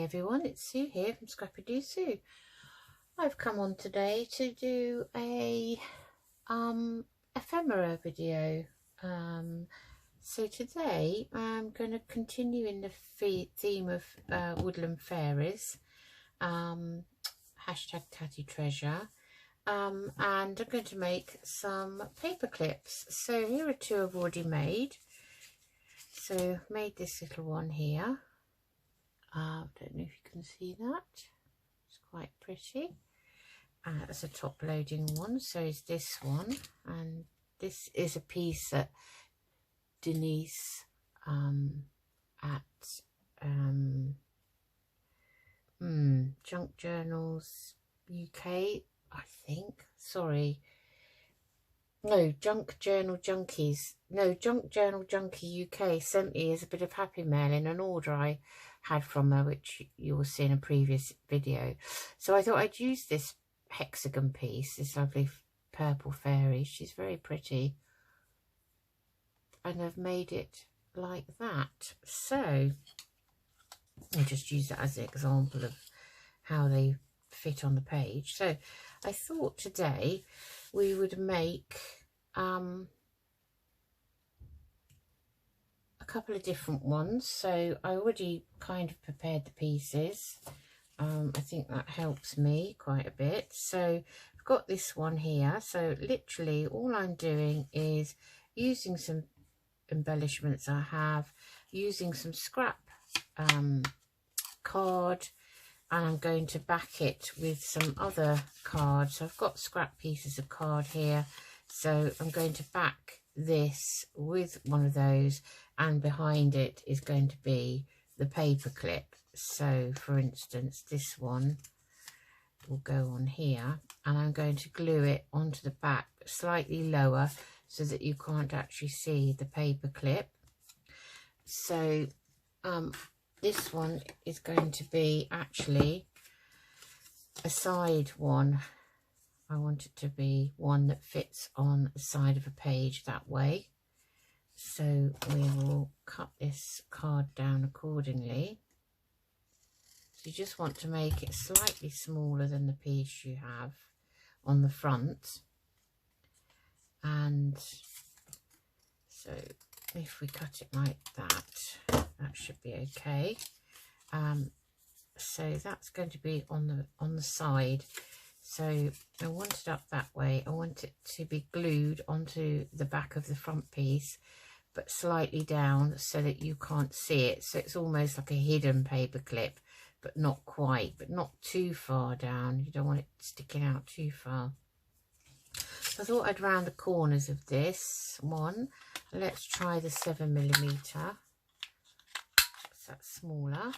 everyone, it's Sue here from Scrappy Doo Sue. I've come on today to do a ephemera video. So today I'm going to continue in the theme of Woodland Fairies, hashtag Tatty Treasure, and I'm going to make some paper clips. So here are two I've already made. So I've made this little one here. I don't know if you can see that. It's quite pretty. That's a top loading one. So is this one, and this is a piece that Denise at Junk Journals UK, I think. Sorry. No, Junk Journal Junkies. No, Junk Journal Junkie UK sent me as a bit of happy mail in an order I had from her, which you will see in a previous video. So I thought I'd use this hexagon piece, this lovely purple fairy. She's very pretty. And I've made it like that. So I'll just use that as an example of how they fit on the page. So I thought today we would make a couple of different ones. So I already kind of prepared the pieces. I think that helps me quite a bit. So I've got this one here. So literally all I'm doing is using some embellishments I have, using some scrap card, and I'm going to back it with some other cards. So I've got scrap pieces of card here, so I'm going to back this with one of those, and behind it is going to be the paper clip. So for instance, this one will go on here, and I'm going to glue it onto the back slightly lower so that you can't actually see the paper clip. So this one is going to be actually a side one. I want it to be one that fits on the side of a page that way. So we will cut this card down accordingly. So you just want to make it slightly smaller than the piece you have on the front. And so if we cut it like that, that should be okay. So that's going to be on the side. So I want it up that way. I want it to be glued onto the back of the front piece, but slightly down so that you can't see it. So it's almost like a hidden paper clip, but not quite, but not too far down. You don't want it sticking out too far. So I thought I'd round the corners of this one. Let's try the 7mm. So that's smaller.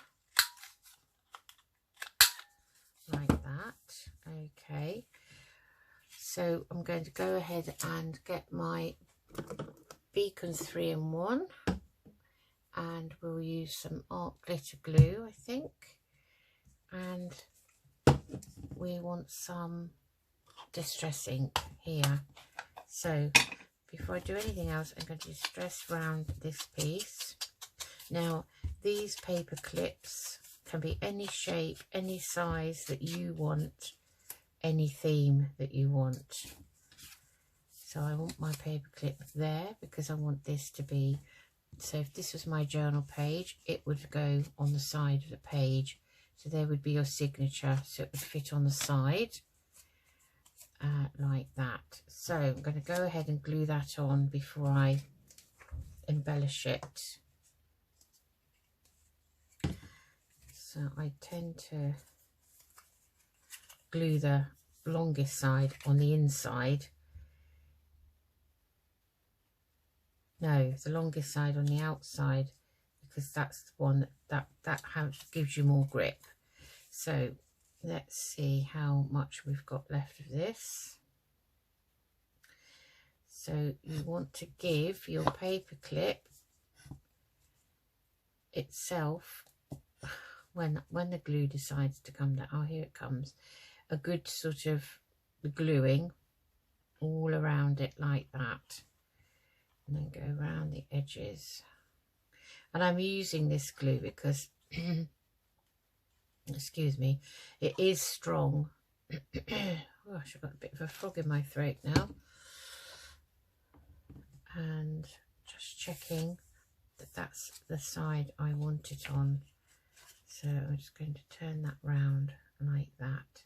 Like that. Okay. So I'm going to go ahead and get my Beacons 3-in-1, and we'll use some art glitter glue, I think. And we want some distress ink here. So before I do anything else, I'm going to distress round this piece. Now these paper clips can be any shape, any size that you want, any theme that you want. So I want my paper clip there because I want this to be, so if this was my journal page, it would go on the side of the page. So there would be your signature, so it would fit on the side. Like that. So I'm going to go ahead and glue that on before I embellish it. So I tend to glue the longest side on the inside. No, the longest side on the outside, because that's the one that gives you more grip. So let's see how much we've got left of this. So you want to give your paper clip itself, when the glue decides to come down, oh here it comes, a good sort of gluing all around it like that, and then go around the edges. And I'm using this glue because excuse me, it is strong. Gosh, I've got a bit of a frog in my throat now. And just checking that that's the side I want it on. So I'm just going to turn that round like that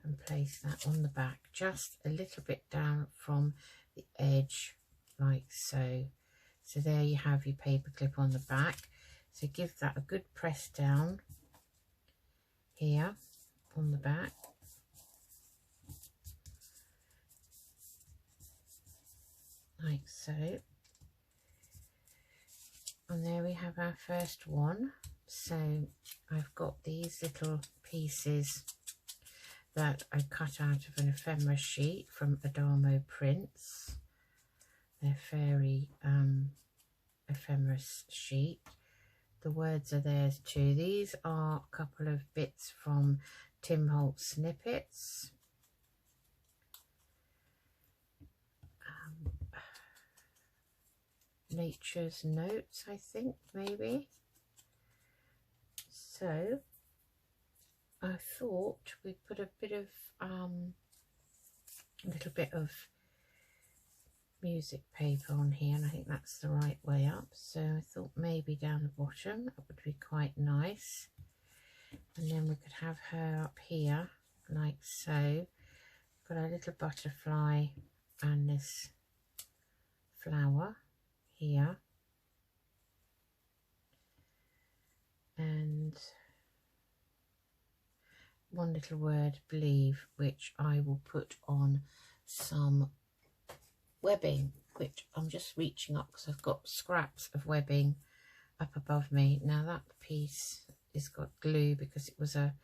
and place that on the back, just a little bit down from the edge, like so. So there you have your paperclip on the back. So give that a good press down here on the back. Like so. And there we have our first one. So I've got these little pieces that I cut out of an ephemera sheet from Adamo Prints. Their fairy ephemera sheet. The words are theirs too. These are a couple of bits from Tim Holtz Snippets. Nature's Notes, I think, maybe. So I thought we'd put a bit of a little bit of music paper on here, and I think that's the right way up. So I thought maybe down the bottom that would be quite nice, and then we could have her up here like so. Got a little butterfly and this flower here, and one little word, believe, which I will put on some webbing, which I'm just reaching up because I've got scraps of webbing up above me. Now that piece has got glue because it was a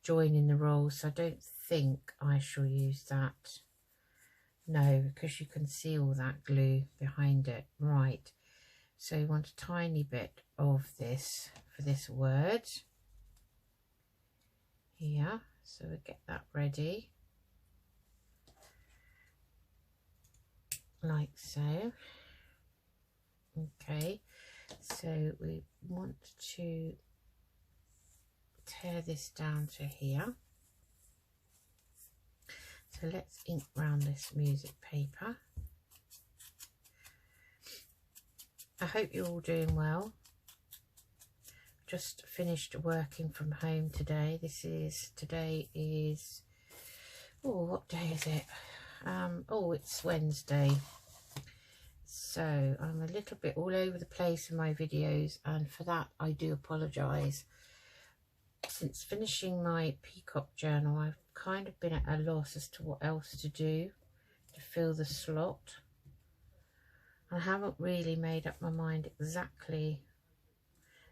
join in the roll, so I don't think I shall use that. No, because you can see all that glue behind it. Right, so you want a tiny bit of this for this word here, so we get that ready like so. Okay, so we want to tear this down to here. So let's ink round this music paper. I hope you're all doing well. Just finished working from home today. Today is, oh, what day is it? Oh, it's Wednesday. So I'm a little bit all over the place in my videos, and for that I do apologise. Since finishing my peacock journal, I've kind of been at a loss as to what else to do to fill the slot. I haven't really made up my mind exactly.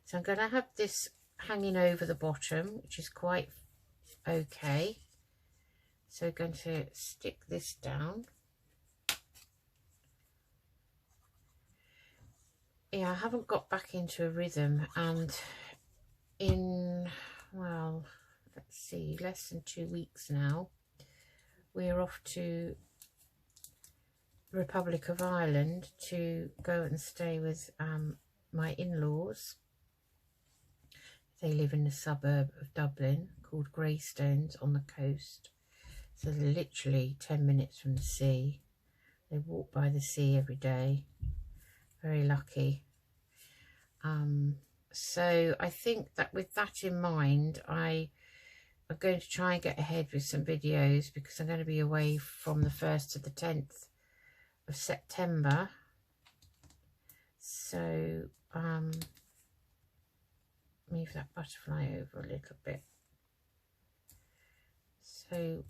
So I'm going to have this hanging over the bottom, which is quite okay. So I'm going to stick this down. Yeah, I haven't got back into a rhythm, and in, well, let's see, less than 2 weeks now, we're off to Republic of Ireland to go and stay with my in-laws. They live in a suburb of Dublin called Greystones on the coast. So they're literally 10 minutes from the sea. They walk by the sea every day. Very lucky. So I think that with that in mind, I'm going to try and get ahead with some videos, because I'm going to be away from the 1st to the 10th of September. So move that butterfly over a little bit. So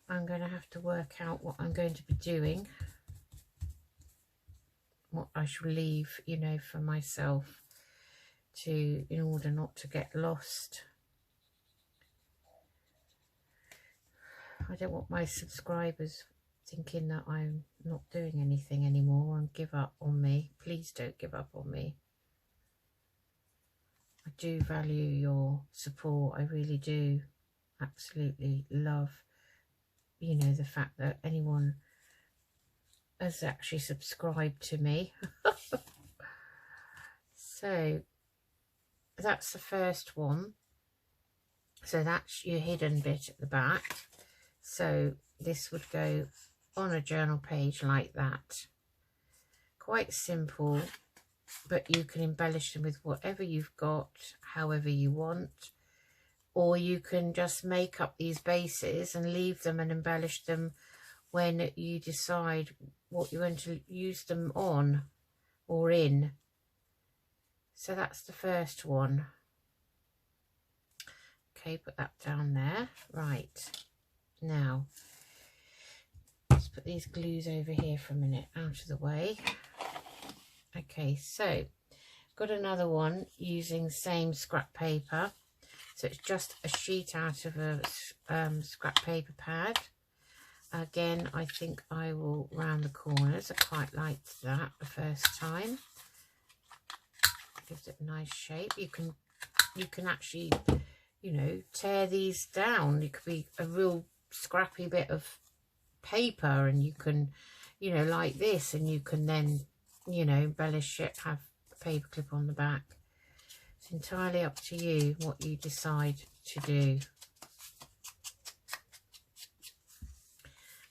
I'm going to have to work out what I'm going to be doing, what I shall leave, you know, for myself, in order not to get lost. I don't want my subscribers thinking that I'm not doing anything anymore and give up on me. Please don't give up on me. I do value your support. I really do. Absolutely love, you know, the fact that anyone has actually subscribed to me. So that's the first one. So that's your hidden bit at the back. So this would go on a journal page like that. Quite simple, but you can embellish them with whatever you've got, however you want. Or you can just make up these bases and leave them and embellish them when you decide what you want to use them on or in. So that's the first one. Okay, put that down there. Right, now let's put these glues over here for a minute, out of the way. Okay, so got another one using the same scrap paper. So it's just a sheet out of a scrap paper pad. Again, I think I will round the corners. I quite liked that the first time. Gives it a nice shape. You can actually, you know, tear these down. It could be a real scrappy bit of paper, and you can, you know, like this, and you can then, you know, embellish it, have a paper clip on the back. It's entirely up to you what you decide to do.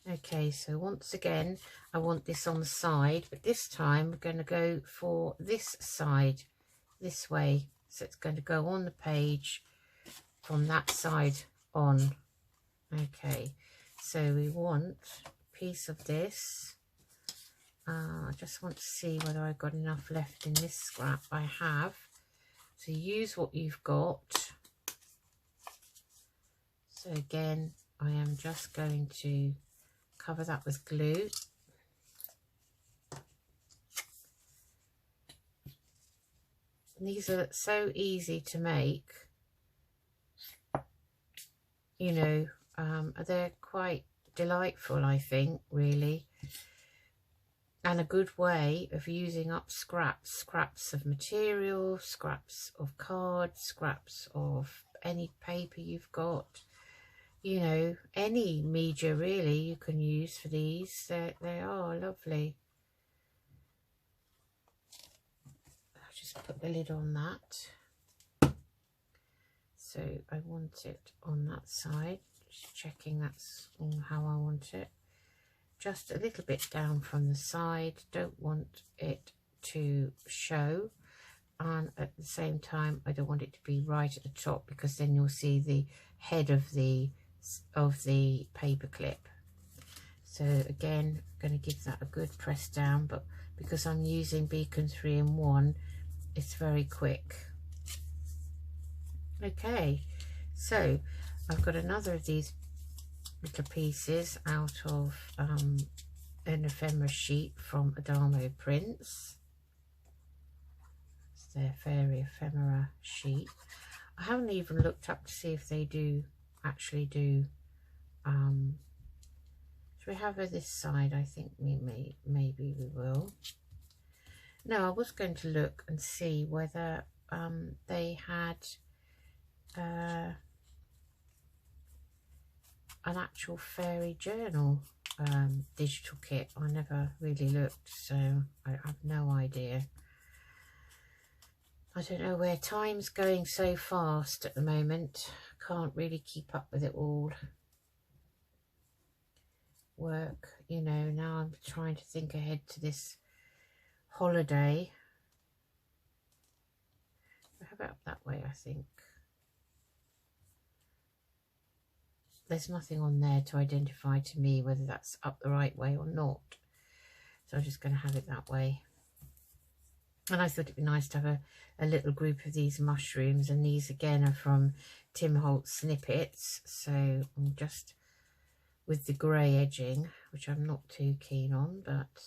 Okay, so once again, I want this on the side, but this time we're going to go for this side, this way. So it's going to go on the page from that side on. Okay, so we want a piece of this. I just want to see whether I've got enough left in this scrap. I have. So use what you've got. So again, I am just going to cover that with glue. And these are so easy to make. You know, they're quite delightful, I think, really. And a good way of using up scraps of material, scraps of cards, scraps of any paper you've got. You know, any media really you can use for these. They are lovely. I'll just put the lid on that. So I want it on that side. Just checking that's all how I want it. Just a little bit down from the side. Don't want it to show. And at the same time, I don't want it to be right at the top, because then you'll see the head of the paper clip. So again, I'm going to give that a good press down, but because I'm using Beacon 3-in-1, it's very quick. Okay, so I've got another of these little pieces out of an ephemera sheet from Adamo Prints. It's their fairy ephemera sheet. I haven't even looked up to see if they do actually do. Should we have her this side? I think maybe we will. No, I was going to look and see whether they had an actual fairy journal digital kit. I never really looked, so I have no idea. I don't know where time's going so fast at the moment. Can't really keep up with it all. Work, you know, now I'm trying to think ahead to this holiday. How about that way, I think. There's nothing on there to identify to me whether that's up the right way or not. So I'm just going to have it that way. And I thought it'd be nice to have a little group of these mushrooms. And these again are from Tim Holtz Snippets. So I'm just with the grey edging, which I'm not too keen on, but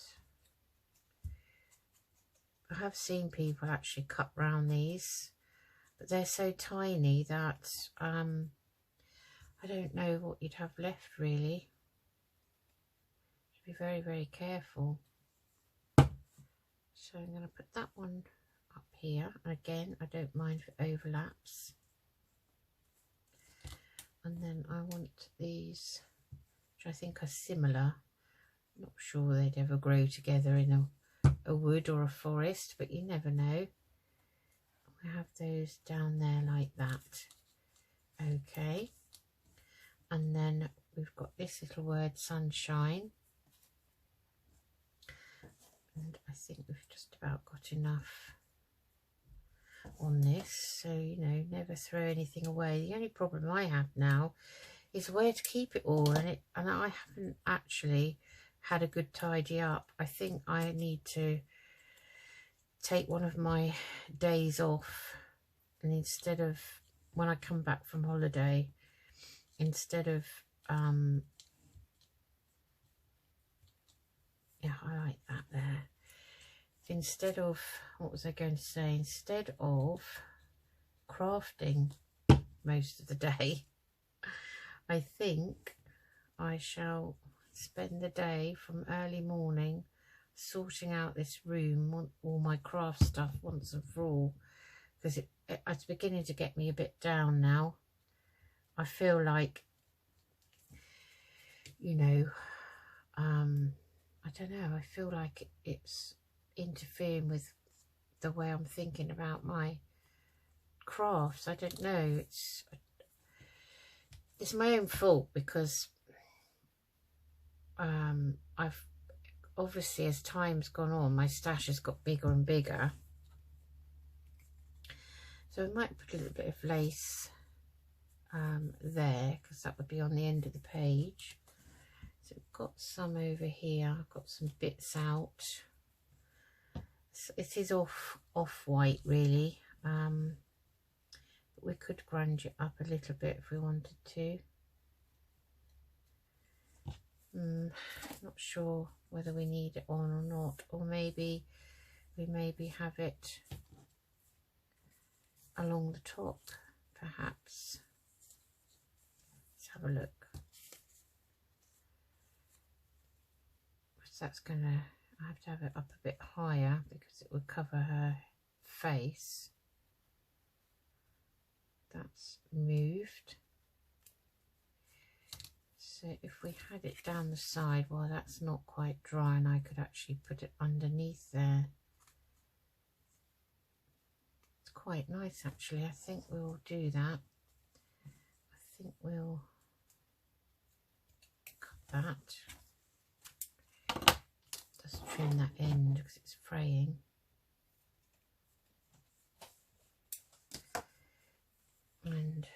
I have seen people actually cut round these. But they're so tiny that I don't know what you'd have left really. Should be very, very careful. So I'm going to put that one up here. And again, I don't mind if it overlaps. And then I want these, which I think are similar. I'm not sure they'd ever grow together in a wood or a forest, but you never know. we have those down there like that. Okay, and then we've got this little word sunshine, and I think we've just about got enough on this, so you know, never throw anything away. The only problem I have now is where to keep it all, and I haven't actually had a good tidy up. I think I need to take one of my days off, and instead of, when I come back from holiday, instead of yeah, I like that there. Instead of, what was I going to say, instead of crafting most of the day, I think I shall spend the day from early morning sorting out this room, all my craft stuff once and for all, because it's beginning to get me a bit down now. I feel like, you know, I don't know, I feel like it's interfering with the way I'm thinking about my crafts. I don't know, it's my own fault, because I've obviously, as time's gone on, my stash has got bigger and bigger, so I might put a little bit of lace there, because that would be on the end of the page. So I've got some over here, I've got some bits out. It is off white really, but we could grunge it up a little bit if we wanted to. Not sure whether we need it on or not, or maybe we have it along the top perhaps. Let's have a look. That's gonna, I have to have it up a bit higher because it would cover her face. That's moved. So if we had it down the side, well, that's not quite dry, and I could actually put it underneath there. It's quite nice actually. I think we'll do that. I think we'll cut that. Just trim that end because it's fraying. And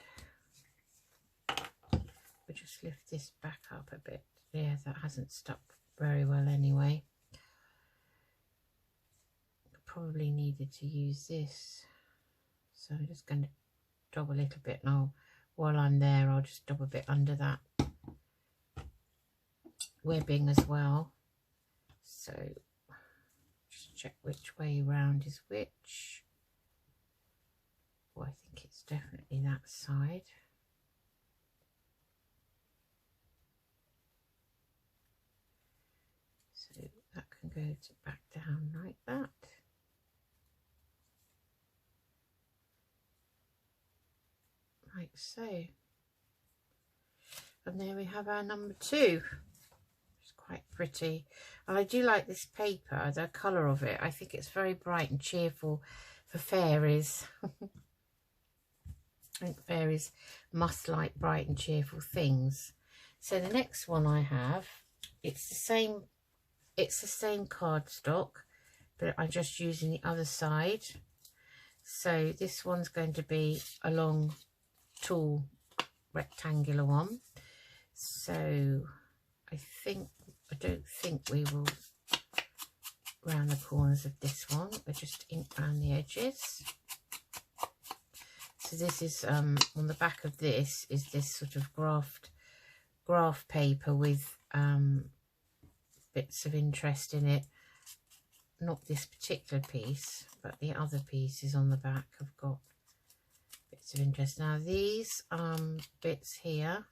we just lift this back up a bit. Yeah, that hasn't stuck very well anyway. Probably needed to use this. So I'm just going to dab a little bit now. While I'm there, I'll just dab a bit under that webbing as well. So just check which way round is which. Oh, I think it's definitely that side. So that can go back down like that. Like so. And there we have our number 2. It's quite pretty. And I do like this paper, the colour of it. I think it's very bright and cheerful for fairies. I think fairies must like bright and cheerful things. So the next one I have, it's the same cardstock, but I'm just using the other side. So this one's going to be a long, tall, rectangular one. So I don't think we will round the corners of this one. We'll just ink around the edges. So this is on the back of this is this sort of graph paper with bits of interest in it. Not this particular piece, but the other pieces on the back have got bits of interest. Now these bits here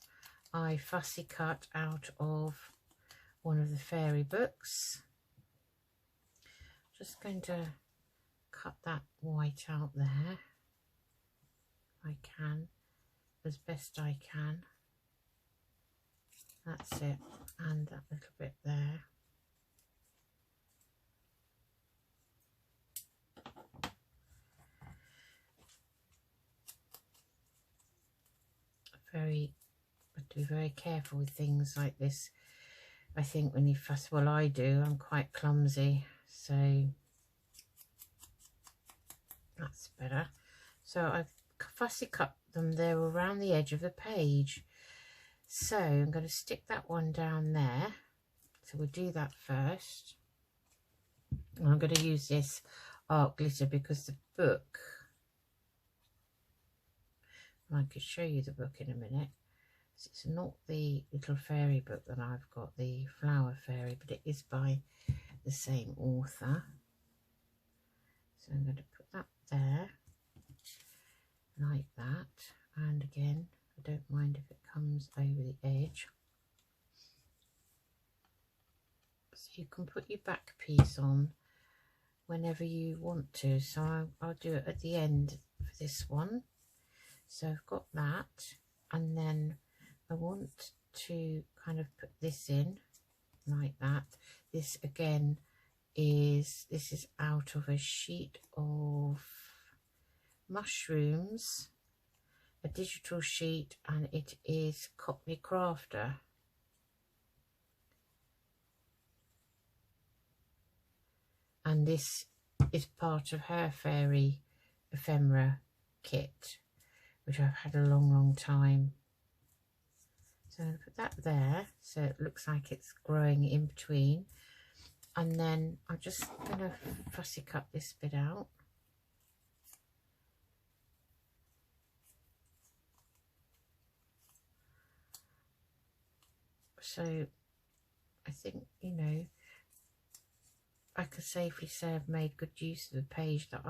I fussy cut out of one of the fairy books. Just going to cut that white out there. I can, as best I can. That's it, and that little bit there. very, have to be very careful with things like this. I think when you fuss, well, I do, I'm quite clumsy, so that's better. So I've fussy cut them there around the edge of the page. So I'm going to stick that one down there. So we'll do that first. And I'm going to use this art glitter because the book, I could show you the book in a minute. It's not the little fairy book that I've got, the Flower Fairy, but it is by the same author. So I'm going to put that there, like that. And again, I don't mind if it comes over the edge. So you can put your back piece on whenever you want to. So I'll do it at the end for this one. So I've got that, and then I want to kind of put this in like that. This again is, this is out of a sheet of mushrooms, a digital sheet, and it is Cockney Crafter. And this is part of her fairy ephemera kit, which I've had a long time. So I'm going to put that there, so it looks like it's growing in between. And then I'm just going to fussy cut this bit out. So I think, you know, I could safely say I've made good use of the page that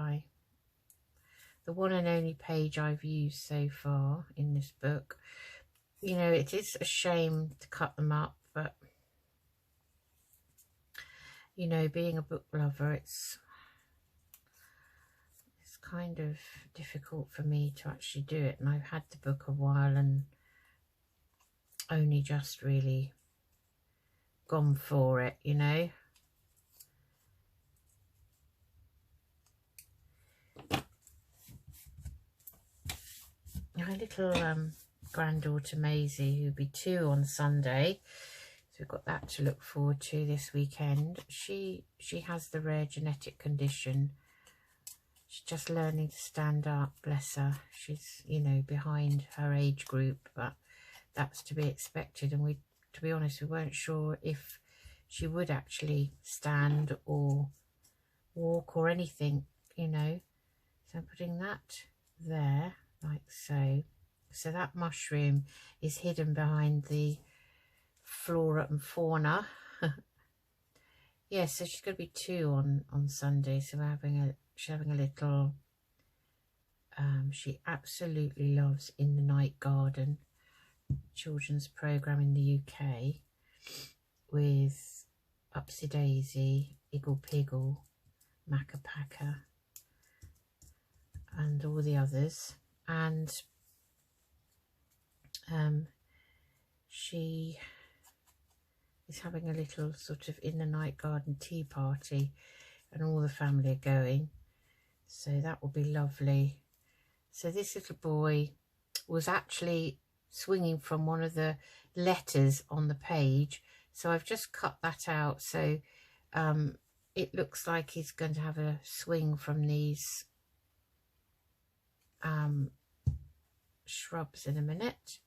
the one and only page I've used so far in this book. You know, it is a shame to cut them up, but you know, being a book lover, it's kind of difficult for me to actually do it. And I've had the book a while and only just really gone for it, you know. My little granddaughter Maisie, who'll be 2 on Sunday, so we've got that to look forward to this weekend. She has the rare genetic condition. She's just learning to stand up, bless her. She's, you know, behind her age group, but that's to be expected. And we, to be honest, we weren't sure if she would actually stand or walk or anything, you know. So I'm putting that there, like so. So that mushroom is hidden behind the flora and fauna. Yeah, so she's going to be 2 on Sunday. So she's having a little, she absolutely loves In the Night Garden, children's programme in the UK with Upsy Daisy, Iggle Piggle, Macca Packa, and all the others. And she is having a little sort of In the Night Garden tea party, and all the family are going, so that will be lovely. So this little boy was actually swinging from one of the letters on the page, so I've just cut that out. So it looks like he's going to have a swing from these shrubs in a minute.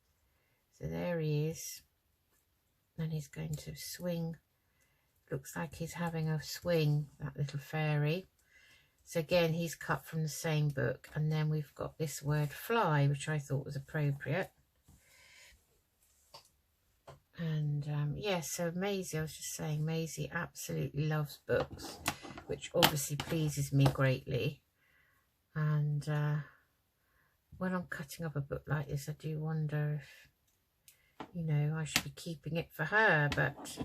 So there he is, and he's going to swing. Looks like he's having a swing, that little fairy. So again, he's cut from the same book. And then we've got this word fly, which I thought was appropriate. And yeah, so Maisie, I was just saying, Maisie absolutely loves books, which obviously pleases me greatly. And when I'm cutting up a book like this, I do wonder if, you know, I should be keeping it for her, but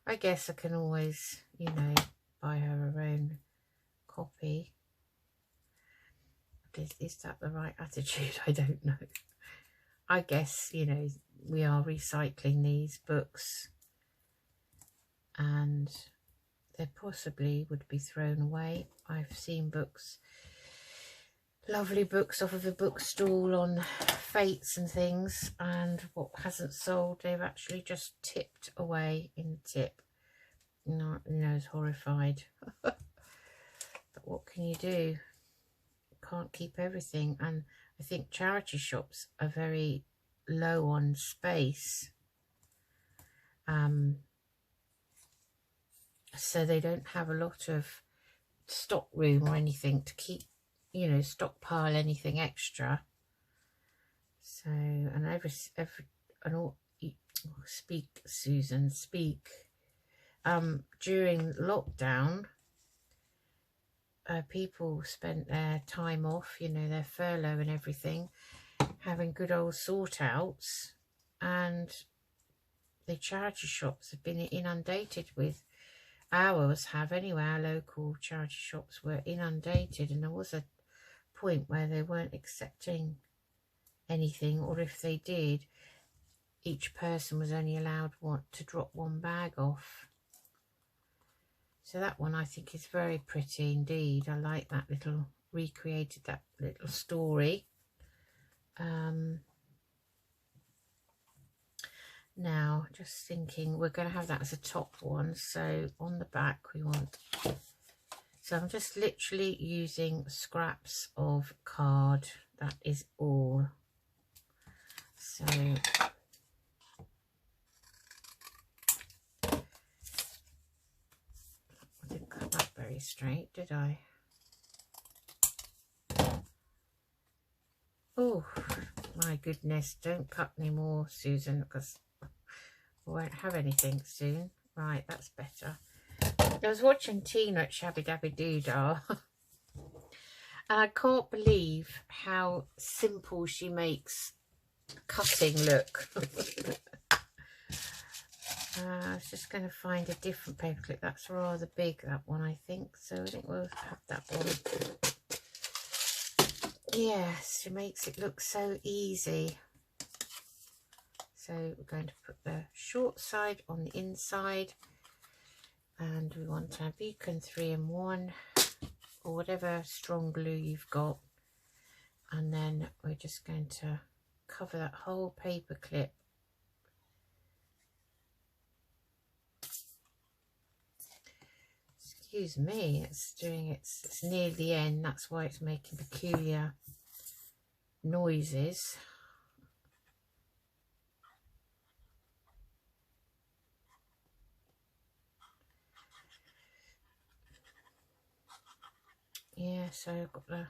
I guess I can always, you know, buy her own copy. Is that the right attitude? I don't know. I guess, you know, we are recycling these books and they possibly would be thrown away. I've seen books lovely books off of a bookstall on fates and things, and what hasn't sold they've actually just tipped away in the tip. No, Nina's horrified. But what can you do? You can't keep everything, and I think charity shops are very low on space, so they don't have a lot of stock room or anything to keep, you know, stockpile anything extra. So, and and all, speak, Susan, speak. During lockdown, people spent their time off, you know, their furlough and everything, having good old sort outs, and the charity shops have been inundated with, ours have anyway, our local charity shops were inundated, and there was a point where they weren't accepting anything, or if they did, each person was only allowed to drop one bag off. So that one I think is very pretty indeed. I like that little, recreated that little story. Now, just thinking, we're going to have that as a top one. So on the back we want, so I'm just literally using scraps of card. That is all. So I didn't cut that very straight, did I? Oh my goodness, don't cut any more, Susan, because we won't have anything soon. Right, that's better. I was watching Tina at Shabby Dabby Doodah, and I can't believe how simple she makes cutting look. I was just going to find a different paperclip. That's rather big, that one, I think. So I think we'll have that one. Yes, she makes it look so easy. So we're going to put the short side on the inside, and we want our Beacon 3-in-1 or whatever strong glue you've got, and then we're just going to cover that whole paper clip. Excuse me, it's near the end, that's why it's making peculiar noises. Yeah, so I've got the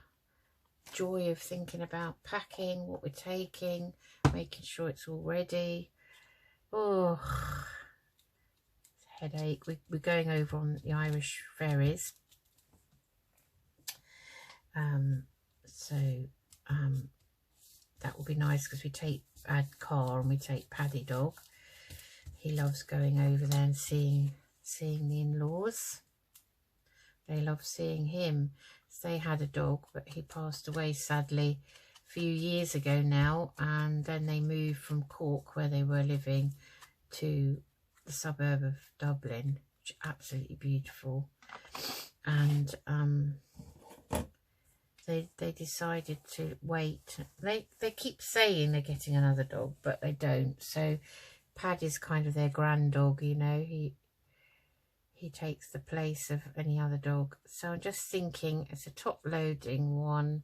joy of thinking about packing, what we're taking, making sure it's all ready. Oh, it's a headache. We're going over on the Irish Fairies. That will be nice because we add car and we take Paddy dog. He loves going over there and seeing the in-laws. They love seeing him. They had a dog, but he passed away sadly a few years ago now, and then they moved from Cork, where they were living, to the suburb of Dublin, which is absolutely beautiful. And they decided to wait. They keep saying they're getting another dog, but they don't. So Paddy's kind of their grand dog, you know. He takes the place of any other dog. So I'm just thinking, it's a top loading one.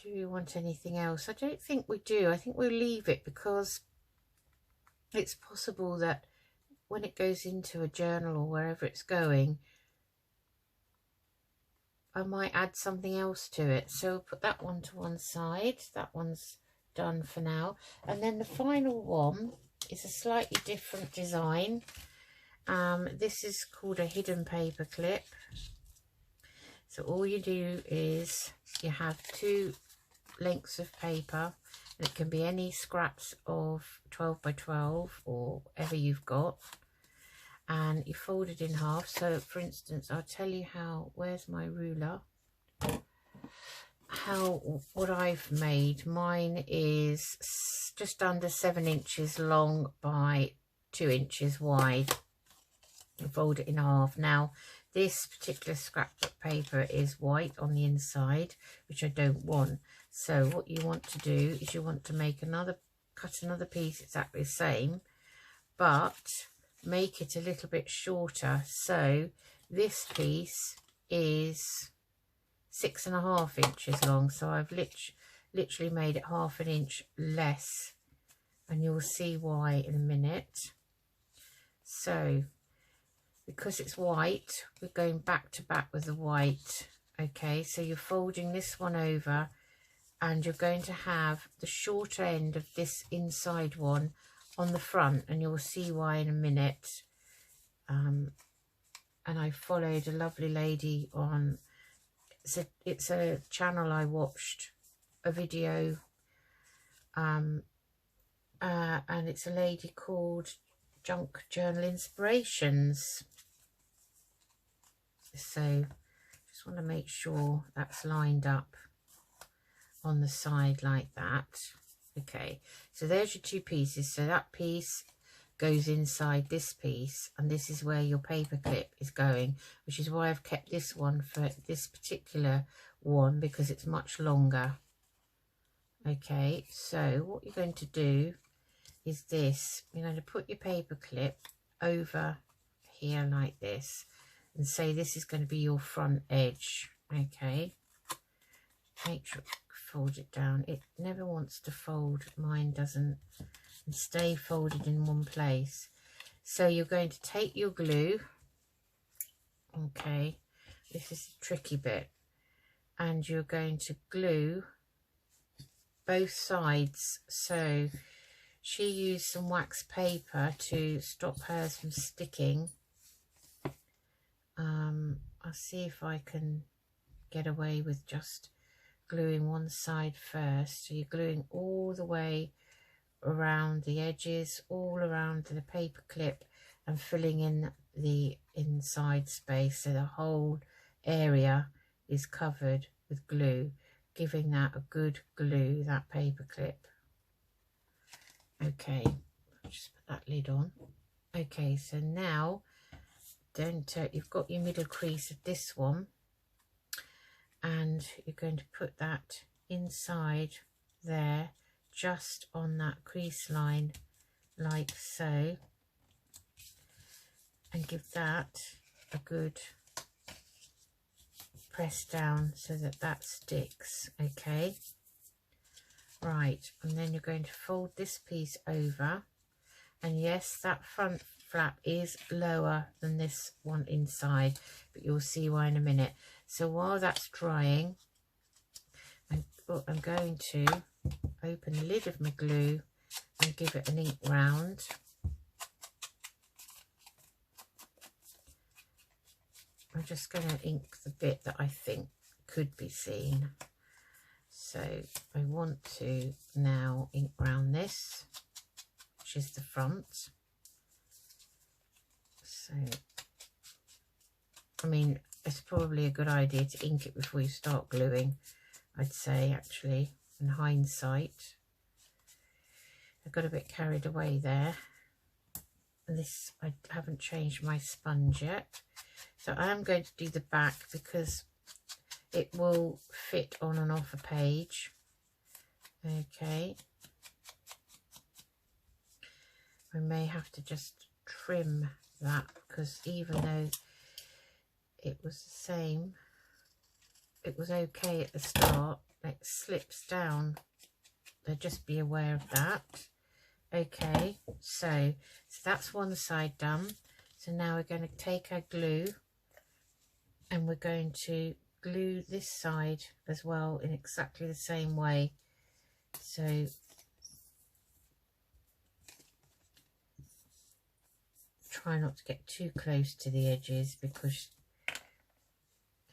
Do we want anything else? I don't think we do. I think we'll leave it, because it's possible that when it goes into a journal or wherever it's going, I might add something else to it. So we'll put that one to one side. That one's done for now. And then the final one is a slightly different design. This is called a hidden paper clip. So all you do is you have 2 lengths of paper, and it can be any scraps of 12 by 12 or whatever you've got, and you fold it in half. So for instance, I'll tell you how, where's my ruler, what I've made. Mine is just under 7 inches long by 2 inches wide. And fold it in half. Now this particular scrapbook paper is white on the inside, which I don't want. So what you want to do is you want to make cut another piece exactly the same, but make it a little bit shorter. So this piece is 6.5 inches long, so I've literally made it 1/2 inch less, and you'll see why in a minute. So because it's white, we're going back to back with the white. Okay, so you're folding this one over, and you're going to have the shorter end of this inside one on the front, and you'll see why in a minute. And I followed a lovely lady on, it's a channel I watched a video, and it's a lady called Junk Journal Inspirations. So just want to make sure that's lined up on the side like that. Okay, so there's your two pieces. So that piece goes inside this piece, and this is where your paper clip is going, which is why I've kept this one for this particular one, because it's much longer. Okay, so what you're going to do is this. You're going to put your paper clip over here like this, and say this is going to be your front edge. Okay, make sure fold it down. It never wants to fold, mine doesn't, and stay folded in one place. So you're going to take your glue, okay, this is the tricky bit, and you're going to glue both sides. So she used some wax paper to stop hers from sticking. I'll see if I can get away with just gluing one side first. So you're gluing all the way around the edges, all around the paper clip, and filling in the inside space, so the whole area is covered with glue, giving that a good glue, that paper clip. Okay, I'll just put that lid on. Okay, so now you've got your middle crease of this one, and you're going to put that inside there, just on that crease line like so, and give that a good press down so that that sticks. Okay, right, and then you're going to fold this piece over, and yes, that front flap is lower than this one inside, but you'll see why in a minute. So while that's drying, I'm going to open the lid of my glue and give it an ink round. I'm just going to ink the bit that I think could be seen. So I want to now ink round this, which is the front. So, I mean, it's probably a good idea to ink it before you start gluing, I'd say, actually, in hindsight. I got a bit carried away there. And this, I haven't changed my sponge yet. So I am going to do the back because it will fit on and off a page. Okay. I may have to just trim that, because even though it was the same, it was okay at the start, it slips down, so just be aware of that. Okay, so that's one side done. So now we're going to take our glue and we're going to glue this side as well in exactly the same way. So try not to get too close to the edges, because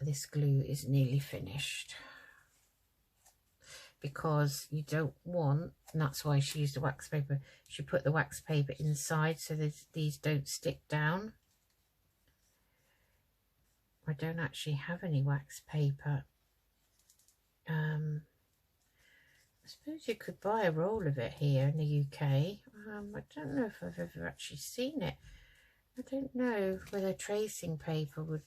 this glue is nearly finished, because you don't want, and that's why she used the wax paper, she put the wax paper inside so that these don't stick down. I don't actually have any wax paper. I suppose you could buy a roll of it here in the UK. I don't know if I've ever actually seen it. I don't know whether tracing paper would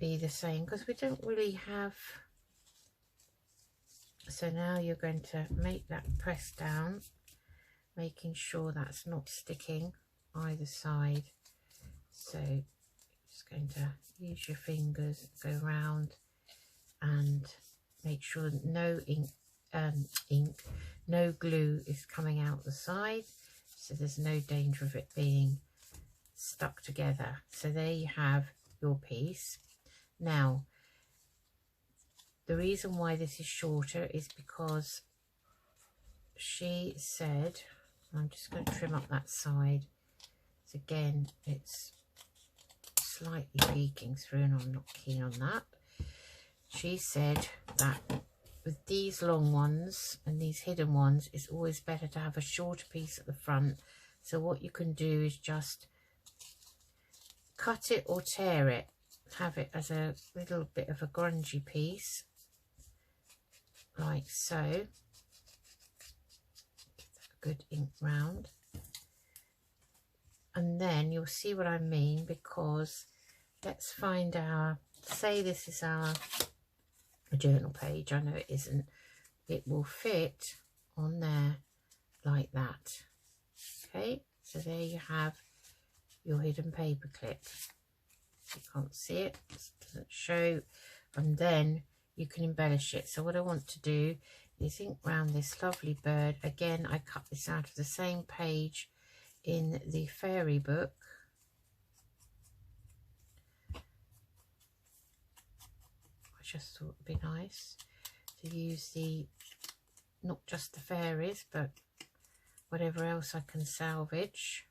be the same because we don't really have. So now you're going to make that press down, making sure that's not sticking either side. So just going to use your fingers, go around and make sure no no glue is coming out the side, so there's no danger of it being stuck together. So there you have your piece. Now the reason why this is shorter is because she said, I'm just going to trim up that side. So again, it's slightly peeking through and I'm not keen on that. She said that with these long ones and these hidden ones, it's always better to have a shorter piece at the front. So what you can do is just cut it or tear it, have it as a little bit of a grungy piece, like so. Give that a good ink round. And then you'll see what I mean, because let's find our, say this is our journal page. I know it isn't. It will fit on there like that. Okay, so there you have your hidden paper clip. You can't see it, it doesn't show, and then you can embellish it. So what I want to do is ink round this lovely bird. Again, I cut this out of the same page in the fairy book. I just thought it'd be nice to use the, not just the fairies, but whatever else I can salvage.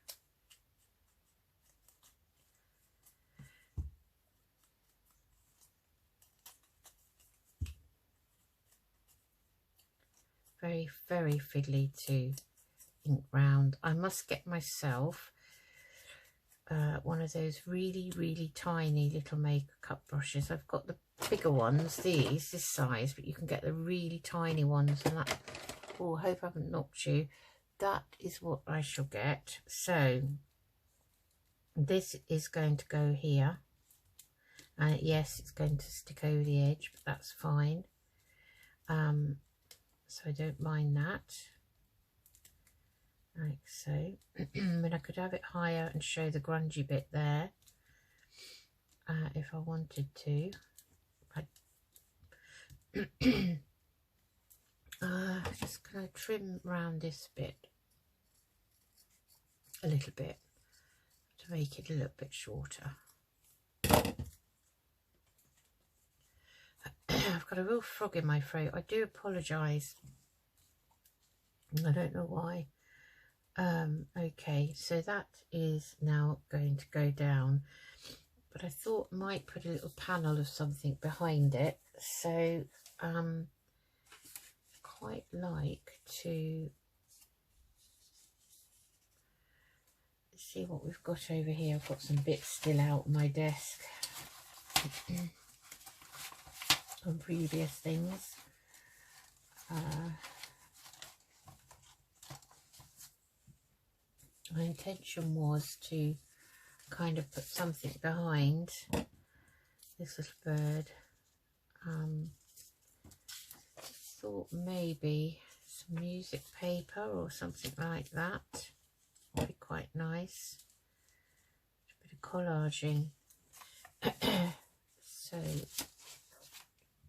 Very, very fiddly to ink round. I must get myself one of those really, really tiny little makeup brushes. I've got the bigger ones, this size, but you can get the really tiny ones, and that, oh, I hope I haven't knocked you. That is what I shall get. So this is going to go here, and yes, it's going to stick over the edge, but that's fine. So I don't mind that, like so. But I could have it higher and show the grungy bit there if I wanted to. Just going to trim around this bit a little bit to make it a little bit shorter. I've got a real frog in my throat. I do apologise. I don't know why. Okay, so that is now going to go down, but I thought I might put a little panel of something behind it. So quite like to see what we've got over here. I've got some bits still out on my desk on previous things. My intention was to kind of put something behind this little bird. Thought maybe some music paper or something like that would be quite nice. A bit of collaging. So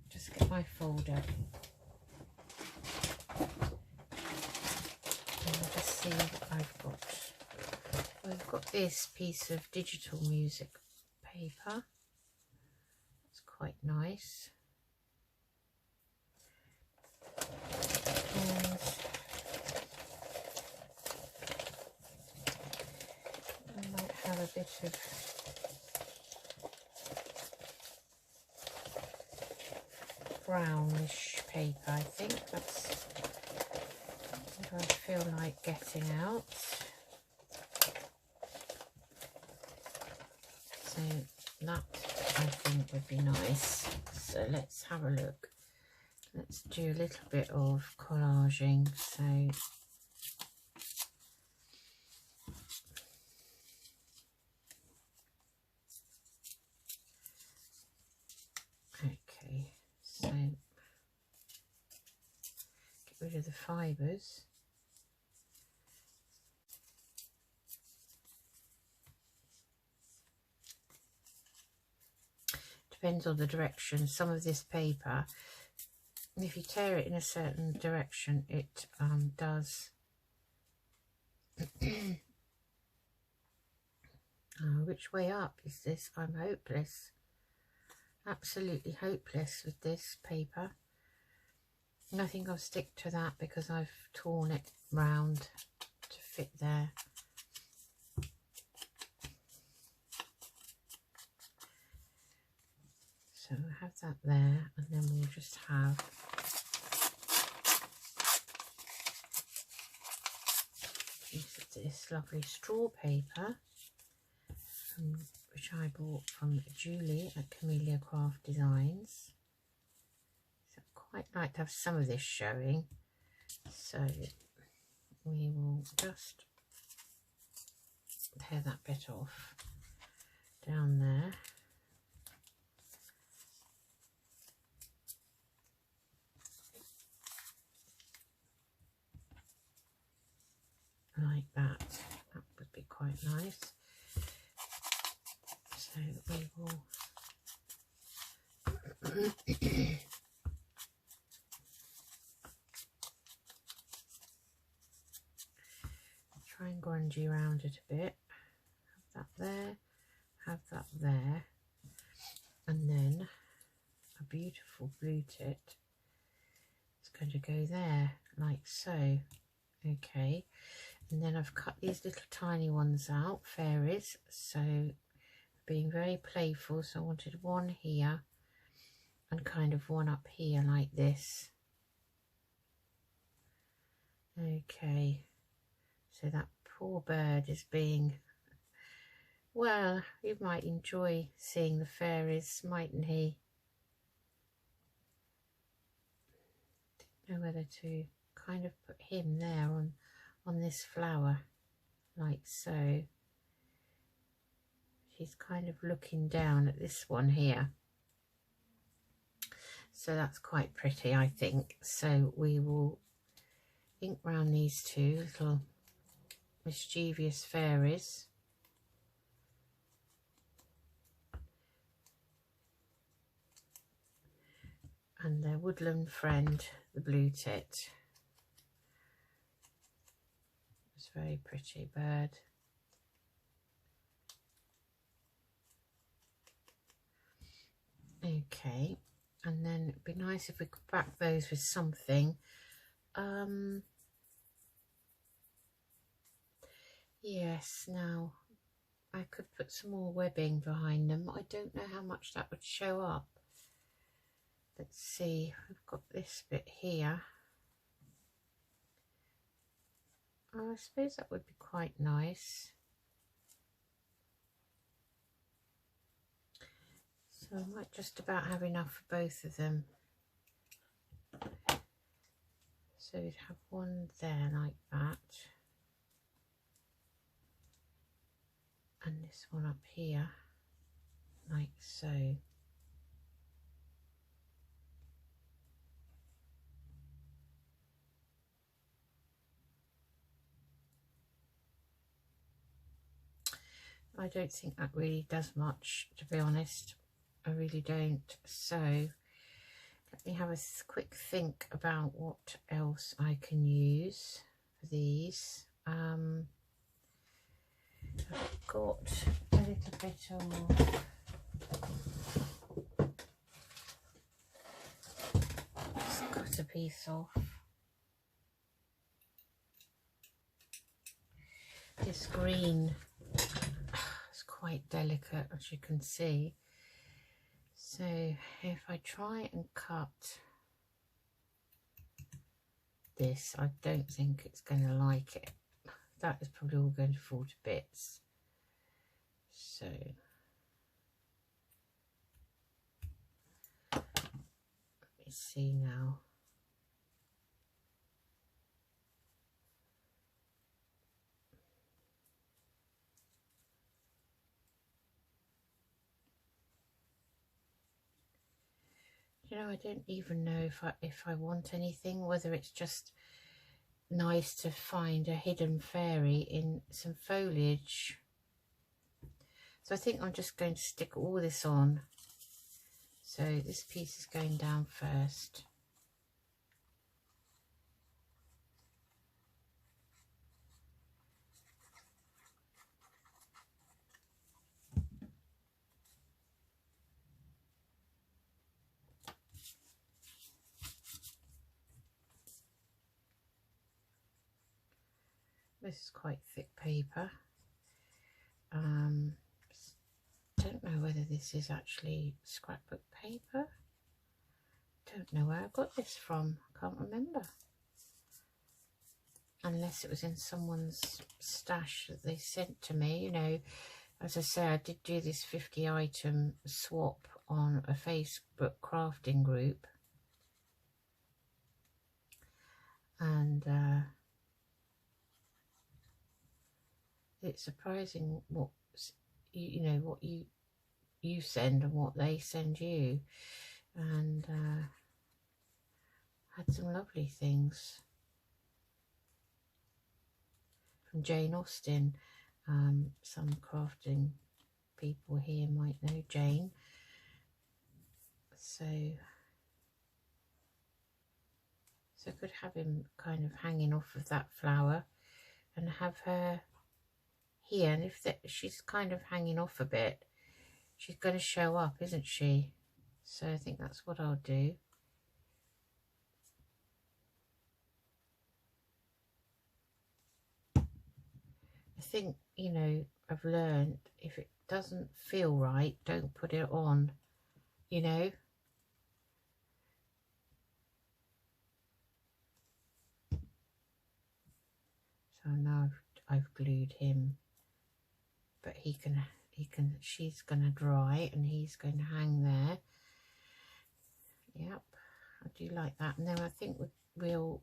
just get my folder. And I'll just see what I've got. I've got this piece of digital music paper. That's quite nice. And I might have a bit of brownish paper. I think that's what I feel like getting out. So that I think would be nice. So let's have a look. Let's do a little bit of collaging. So get rid of the fibres. Depends on the direction. Some of this paper, if you tear it in a certain direction, it does. Which way up is this? I'm hopeless. Absolutely hopeless with this paper. And I think I'll stick to that because I've torn it round to fit there. So we'll have that there, and then we'll just have this lovely straw paper, which I bought from Julie at Camellia Craft Designs. So I'd quite like to have some of this showing. So we will just tear that bit off down there. Like that. That would be quite nice. So we will try and grungy around it a bit. Have that there, have that there, and then a beautiful blue tit is going to go there, like so. Okay, and then I've cut these little tiny ones out, fairies, so being very playful, so I wanted one here and kind of one up here like this. Okay, so that poor bird is being, well, you might enjoy seeing the fairies, mightn't he? Didn't know whether to kind of put him there on this flower, like so. She's kind of looking down at this one here. So that's quite pretty, I think. So we will ink round these two little mischievous fairies. And their woodland friend, the blue tit. It's a very pretty bird. Okay, and then it'd be nice if we could back those with something. Yes, now I could put some more webbing behind them. I don't know how much that would show up. Let's see, we've got this bit here. Oh, I suppose that would be quite nice. So I might just about have enough for both of them. So we'd have one there like that. And this one up here, like so. I don't think that really does much, to be honest. I really don't. So let me have a quick think about what else I can use for these. I've got a little bit of just cut a piece off. This green is quite delicate, as you can see. So if I try and cut this, I don't think it's going to like it. That is probably all going to fall to bits. So let me see now. You know, I don't even know if I want anything, whether it's just nice to find a hidden fairy in some foliage. So I think I'm just going to stick all this on. So this piece is going down first. This is quite thick paper. Don't know whether this is actually scrapbook paper. Don't know where I got this from. Can't remember. Unless it was in someone's stash that they sent to me. You know, as I say, I did do this 50 item swap on a Facebook crafting group. And it's surprising what you know, what you send and what they send you. And had some lovely things from Jane Austen. Some crafting people here might know Jane. So I could have him kind of hanging off of that flower and have her here. And if she's kind of hanging off a bit, she's going to show up, isn't she? So I think that's what I'll do. I think, you know, I've learned if it doesn't feel right, don't put it on, you know. So now I've glued him, but she's gonna dry and he's going to hang there. Yep, I do like that. And then I think we'll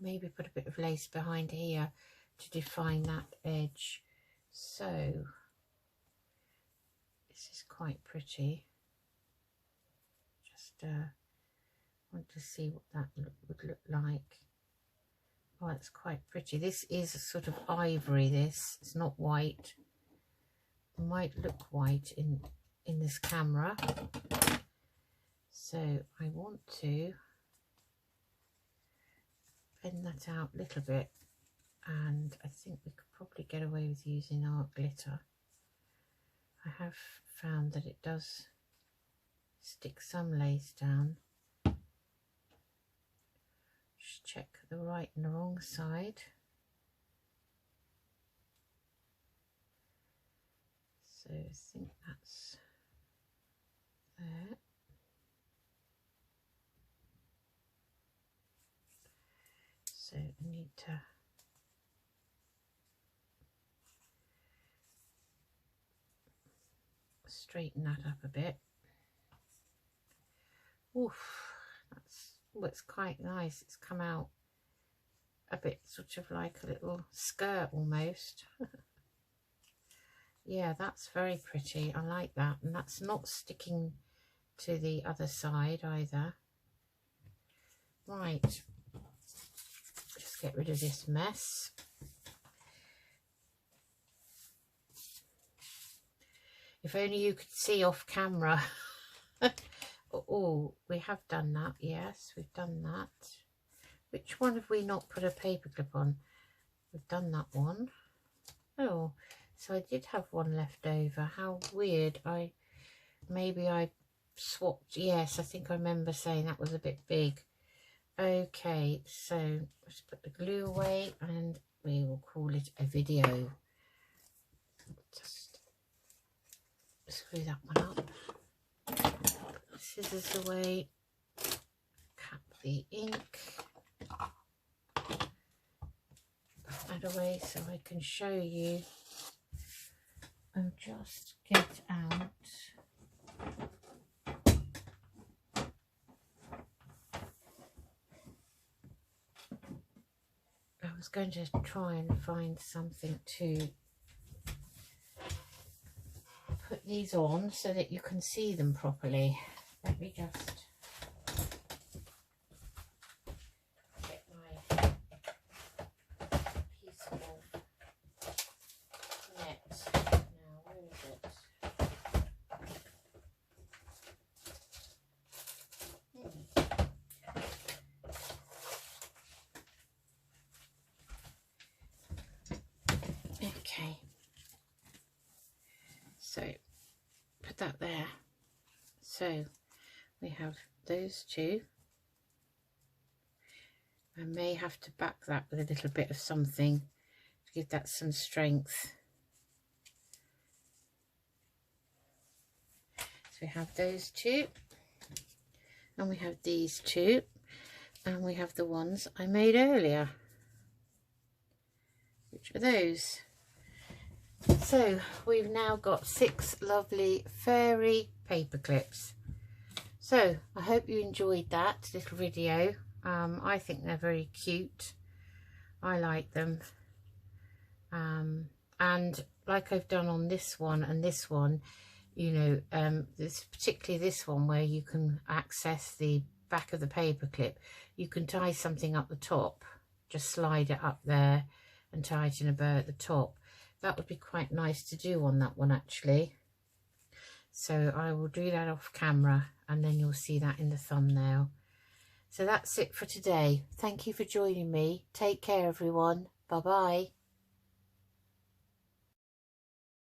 maybe put a bit of lace behind here to define that edge. So this is quite pretty. Just want to see what that would look like. Oh, it's quite pretty. This is a sort of ivory. It's not white. It might look white in this camera. So I want to bend that out a little bit, and I think we could probably get away with using art glitter. I have found that it does stick some lace down. Just check the right and the wrong side. So I think that's there. So I need to straighten that up a bit. Oof, it's quite nice. It's come out a bit sort of like a little skirt almost. Yeah, that's very pretty. I like that. And that's not sticking to the other side either. Right, just get rid of this mess. If only you could see off camera. Oh, we have done that. Yes, we've done that. Which one have we not put a paperclip on? We've done that one. Oh, so I did have one left over. How weird. Maybe I swapped. Yes, I think I remember saying that was a bit big. Okay, so let's put the glue away and we will call it a video. Just screw that one up. Scissors away, cap the ink, put that away so I can show you. I'll just get out I was going to try and find something to put these on so that you can see them properly. Let me just get my piece of net. Now, where is it? Okay, so put that there. So we have those two. I may have to back that with a little bit of something to give that some strength. So we have those two, and we have these two, and we have the ones I made earlier, which are those. So we've now got 6 lovely fairy paper clips. So I hope you enjoyed that little video. I think they're very cute. I like them. And like I've done on this one and this one, you know, particularly this one where you can access the back of the paper clip, you can tie something up the top, just slide it up there and tie it in a bow at the top. That would be quite nice to do on that one actually. So I will do that off camera and then you'll see that in the thumbnail. So that's it for today. Thank you for joining me. Take care everyone. Bye bye.